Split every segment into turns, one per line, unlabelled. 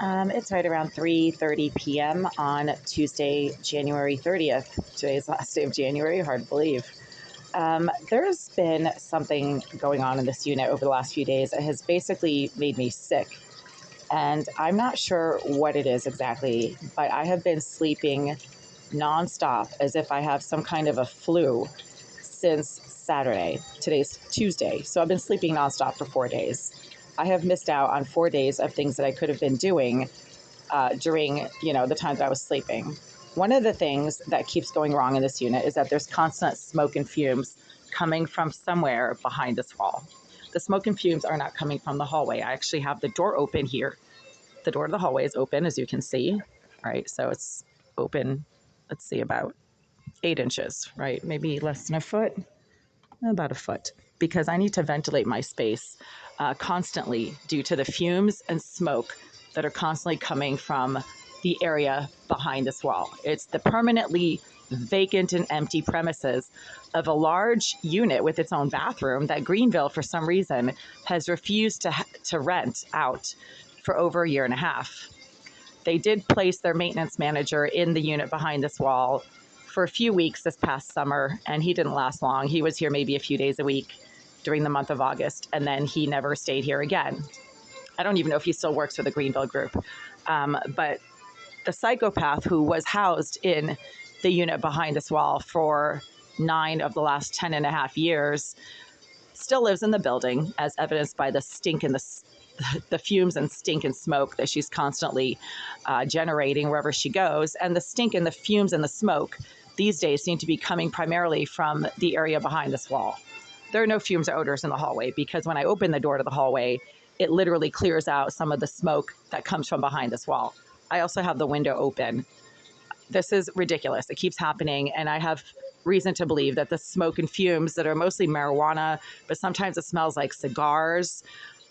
It's right around 3:30 p.m. on Tuesday, January 30th. Today's the last day of January, hard to believe. There's been something going on in this unit over the last few days that has basically made me sick. And I'm not sure what it is exactly, but I have been sleeping nonstop as if I have some kind of a flu since Saturday. Today's Tuesday. So I've been sleeping nonstop for 4 days. I have missed out on 4 days of things that I could have been doing during, the time that I was sleeping. One of the things that keeps going wrong in this unit is that there's constant smoke and fumes coming from somewhere behind this wall. The smoke and fumes are not coming from the hallway. I actually have the door open here. The door to the hallway is open, as you can see, right? So it's open, let's see, about 8 inches, right? Maybe less than a foot, about a foot, because I need to ventilate my space constantly due to the fumes and smoke that are constantly coming from the area behind this wall. It's the permanently vacant and empty premises of a large unit with its own bathroom that Greenville, for some reason, has refused to rent out for over a year and a half. They did place their maintenance manager in the unit behind this wall for a few weeks this past summer, and he didn't last long. He was here maybe a few days a week during the month of August, and then he never stayed here again. I don't even know if he still works for the Greenville group. But the psychopath who was housed in the unit behind this wall for 9 of the last 10 and a half years still lives in the building, as evidenced by the stink and the fumes and stink and smoke that she's constantly generating wherever she goes. And the stink and the fumes and the smoke these days seem to be coming primarily from the area behind this wall. There are no fumes or odors in the hallway because when I open the door to the hallway, it literally clears out some of the smoke that comes from behind this wall. I also have the window open. This is ridiculous. It keeps happening, and I have reason to believe that the smoke and fumes that are mostly marijuana, but sometimes it smells like cigars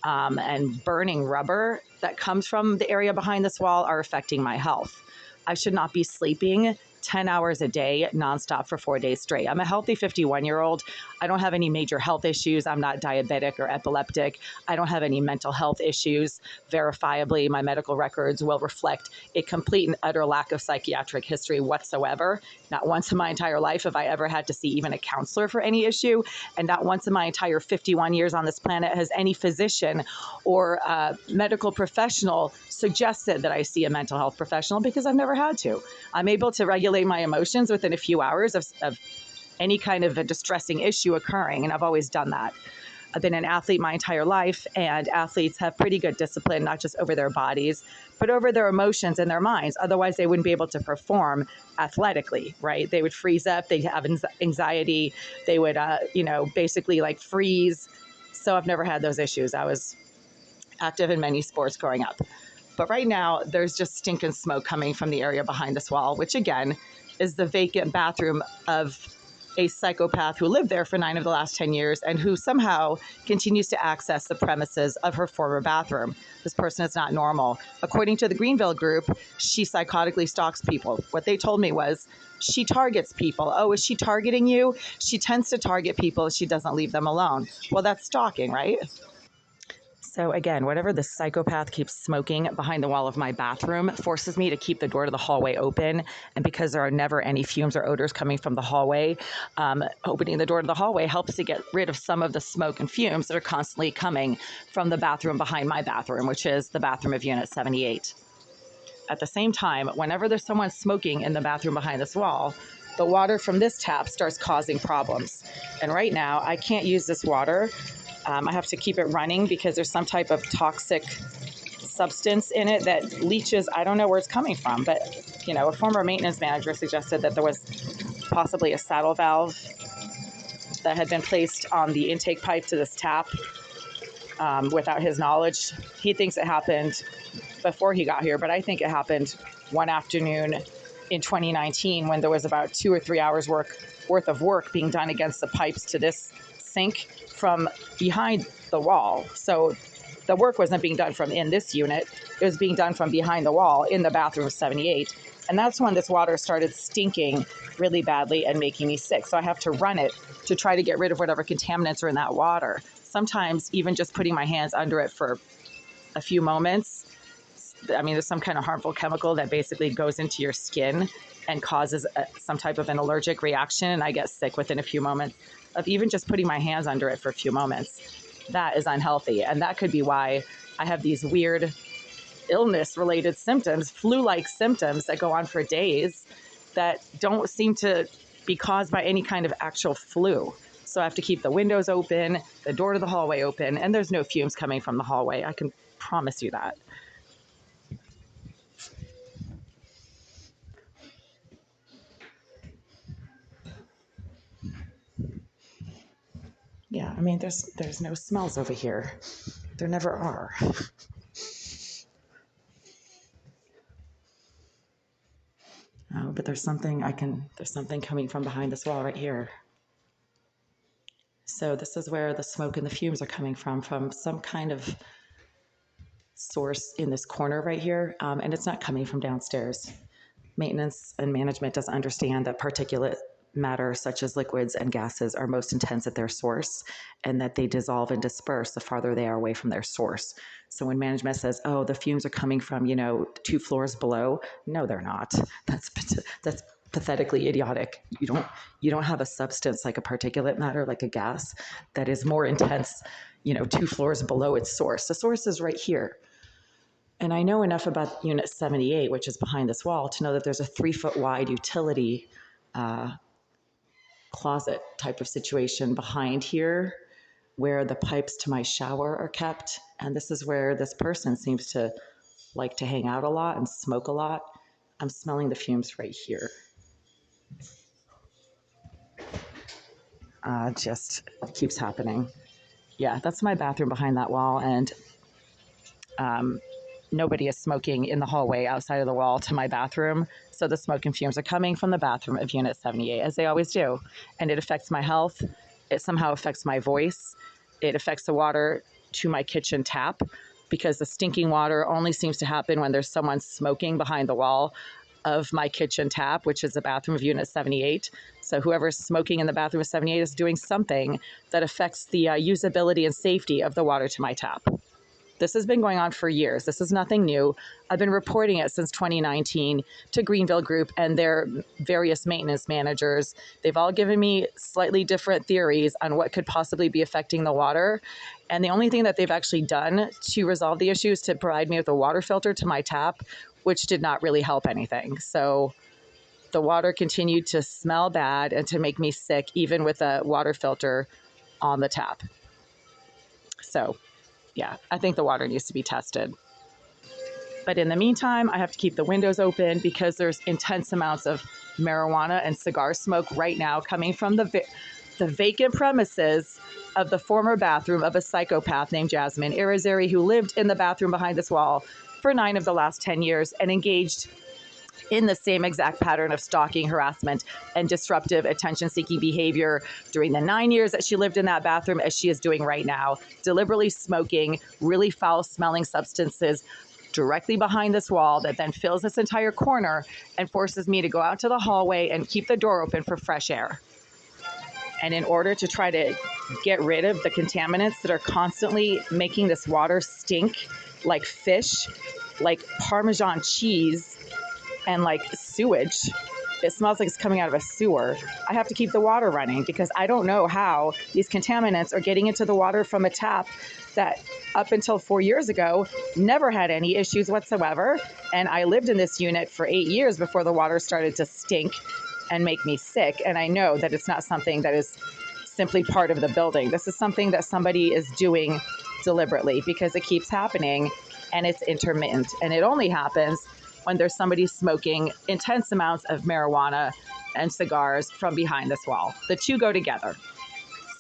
and burning rubber that comes from the area behind this wall are affecting my health. I should not be sleeping 10 hours a day nonstop for 4 days straight. I'm a healthy 51-year-old. I don't have any major health issues. I'm not diabetic or epileptic. I don't have any mental health issues. Verifiably, my medical records will reflect a complete and utter lack of psychiatric history whatsoever. Not once in my entire life have I ever had to see even a counselor for any issue. And not once in my entire 51 years on this planet has any physician or medical professional suggested that I see a mental health professional because I've never had to. I'm able to regulate my emotions within a few hours of any kind of a distressing issue occurring, and I've always done that. I've been an athlete my entire life, and athletes have pretty good discipline, not just over their bodies, but over their emotions and their minds. Otherwise, they wouldn't be able to perform athletically, right? They would freeze up, they'd have anxiety, they would, basically like freeze. So I've never had those issues. I was active in many sports growing up. But right now, there's just stink and smoke coming from the area behind this wall, which again is the vacant bathroom of a psychopath who lived there for 9 of the last 10 years and who somehow continues to access the premises of her former bathroom. This person is not normal. According to the Greenville group, she psychotically stalks people. What they told me was she targets people. Oh, is she targeting you? She tends to target people. She doesn't leave them alone. Well, that's stalking, right? So again, whatever the psychopath keeps smoking behind the wall of my bathroom forces me to keep the door to the hallway open. And because there are never any fumes or odors coming from the hallway, opening the door to the hallway helps to get rid of some of the smoke and fumes that are constantly coming from the bathroom behind my bathroom, which is the bathroom of Unit 78. At the same time, whenever there's someone smoking in the bathroom behind this wall, the water from this tap starts causing problems. And right now, I can't use this water. I have to keep it running because there's some type of toxic substance in it that leaches. I don't know where it's coming from, but a former maintenance manager suggested that there was possibly a saddle valve that had been placed on the intake pipe to this tap without his knowledge. He thinks it happened before he got here, but I think it happened one afternoon in 2019 when there was about 2 or 3 hours worth of work being done against the pipes to this sink from behind the wall. So the work wasn't being done from in this unit. It was being done from behind the wall in the bathroom of 78. And that's when this water started stinking really badly and making me sick. So I have to run it to try to get rid of whatever contaminants are in that water. Sometimes even just putting my hands under it for a few moments I mean, there's some kind of harmful chemical that basically goes into your skin and causes some type of an allergic reaction. And I get sick within a few moments of even just putting my hands under it for a few moments. That is unhealthy. And that could be why I have these weird illness related symptoms, flu like symptoms that go on for days that don't seem to be caused by any kind of actual flu. So I have to keep the windows open, the door to the hallway open, and there's no fumes coming from the hallway. I can promise you that. Yeah, I mean, there's no smells over here. There never are. Oh, but there's something coming from behind this wall right here. So this is where the smoke and the fumes are coming from some kind of source in this corner right here, and it's not coming from downstairs. Maintenance and management doesn't understand that particulate matter such as liquids and gases are most intense at their source, and that they dissolve and disperse the farther they are away from their source. So when management says, oh, the fumes are coming from 2 floors below, no, they're not. That's pathetically idiotic. You don't have a substance like a particulate matter, like a gas, that is more intense 2 floors below its source. The source is right here. And I know enough about Unit 78, which is behind this wall, to know that there's a 3-foot wide utility closet type of situation behind here where the pipes to my shower are kept. And this is where this person seems to like to hang out a lot and smoke a lot. I'm smelling the fumes right here. Just keeps happening. Yeah, that's my bathroom behind that wall. And nobody is smoking in the hallway outside of the wall to my bathroom. So the smoke and fumes are coming from the bathroom of Unit 78, as they always do. And it affects my health. It somehow affects my voice. It affects the water to my kitchen tap, because the stinking water only seems to happen when there's someone smoking behind the wall of my kitchen tap, which is the bathroom of Unit 78. So whoever's smoking in the bathroom of 78 is doing something that affects the usability and safety of the water to my tap. This has been going on for years. This is nothing new. I've been reporting it since 2019 to Greenville Group and their various maintenance managers. They've all given me slightly different theories on what could possibly be affecting the water. And the only thing that they've actually done to resolve the issue is to provide me with a water filter to my tap, which did not really help anything. So the water continued to smell bad and to make me sick, even with a water filter on the tap. So yeah, I think the water needs to be tested. But in the meantime, I have to keep the windows open because there's intense amounts of marijuana and cigar smoke right now coming from the vacant premises of the former bathroom of a psychopath named Jasmine Irizarry, who lived in the bathroom behind this wall for 9 of the last 10 years and engaged in the same exact pattern of stalking, harassment, and disruptive attention-seeking behavior during the 9 years that she lived in that bathroom, as she is doing right now, deliberately smoking really foul-smelling substances directly behind this wall that then fills this entire corner and forces me to go out to the hallway and keep the door open for fresh air. And in order to try to get rid of the contaminants that are constantly making this water stink like fish, like Parmesan cheese, and like sewage. It smells like it's coming out of a sewer. I have to keep the water running because I don't know how these contaminants are getting into the water from a tap that up until 4 years ago never had any issues whatsoever. And I lived in this unit for 8 years before the water started to stink and make me sick. And I know that it's not something that is simply part of the building. This is something that somebody is doing deliberately because it keeps happening and it's intermittent. And it only happens when there's somebody smoking intense amounts of marijuana and cigars from behind this wall. The two go together.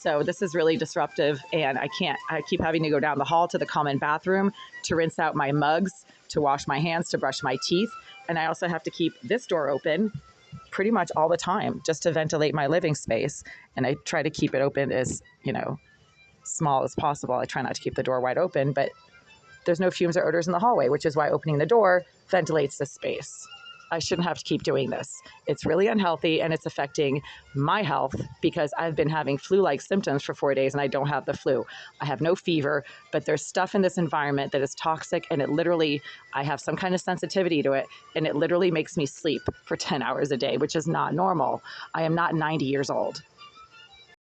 So this is really disruptive, and I keep having to go down the hall to the common bathroom to rinse out my mugs, to wash my hands, to brush my teeth. And I also have to keep this door open pretty much all the time just to ventilate my living space. And I try to keep it open as, small as possible. I try not to keep the door wide open, but there's no fumes or odors in the hallway, which is why opening the door ventilates the space. I shouldn't have to keep doing this. It's really unhealthy and it's affecting my health because I've been having flu-like symptoms for 4 days and I don't have the flu. I have no fever, but there's stuff in this environment that is toxic and it literally, I have some kind of sensitivity to it and it literally makes me sleep for 10 hours a day, which is not normal. I am not 90 years old.